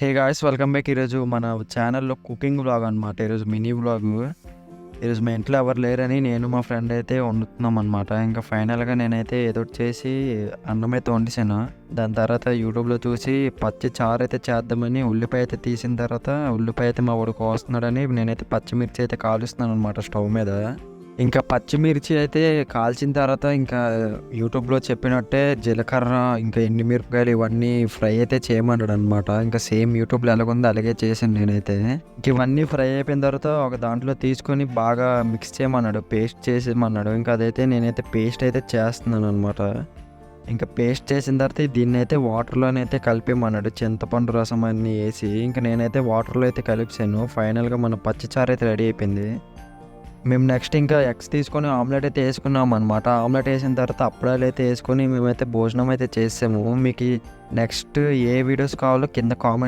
Hey guys, welcome back. ఈరోజు మన ఛానల్‌లో కుకింగ్ వ్లాగ్ అనమాట. ఈరోజు మినీ వ్లాగు. ఈరోజు మా ఇంట్లో ఎవరు లేరని నేను మా ఫ్రెండ్ అయితే వండుతున్నాం అనమాట. ఇంకా ఫైనల్‌గా నేనైతే ఏదో ఒకటి చేసి అన్నం అయితే వండేసాను. దాని తర్వాత యూట్యూబ్‌లో చూసి పచ్చి చారు అయితే చేద్దామని ఉల్లిపాయ అయితే తీసిన తర్వాత ఉల్లిపాయ అయితే మా వాడు కోస్తున్నాడని నేనైతే పచ్చిమిర్చి అయితే కాలుస్తున్నాను అనమాట స్టవ్ మీద. ఇంకా పచ్చిమిర్చి అయితే కాల్చిన తర్వాత ఇంకా యూట్యూబ్లో చెప్పినట్టే జీలకర్ర ఇంకా ఎండుమిరపకాయలు ఇవన్నీ ఫ్రై అయితే చేయమన్నాడు అనమాట. ఇంకా సేమ్ యూట్యూబ్లో ఎలాగుందో అలాగే చేశాను నేనైతే. ఇంక ఇవన్నీ ఫ్రై అయిపోయిన తర్వాత ఒక దాంట్లో తీసుకొని బాగా మిక్స్ చేయమన్నాడు, పేస్ట్ చేసేయమన్నాడు. ఇంకా అదైతే నేనైతే పేస్ట్ అయితే చేస్తున్నాను అనమాట. ఇంకా పేస్ట్ చేసిన తర్వాత దీన్ని అయితే వాటర్లోనైతే కలిపేమన్నాడు, చింతపండు రసం అన్నీ వేసి. ఇంకా నేనైతే వాటర్లో అయితే కలిపాను. ఫైనల్గా మన పచ్చిచారు అయితే రెడీ అయిపోయింది. మేము నెక్స్ట్ ఇంకా ఎగ్స్ తీసుకొని ఆమ్లెట్ అయితే వేసుకున్నాం అనమాట. ఆమ్లెట్ వేసిన తర్వాత అప్పడాలు అయితే వేసుకొని మేమైతే భోజనం అయితే చేసాము. మీకు నెక్స్ట్ ఏ వీడియోస్ కావాలో కింద కామెంట్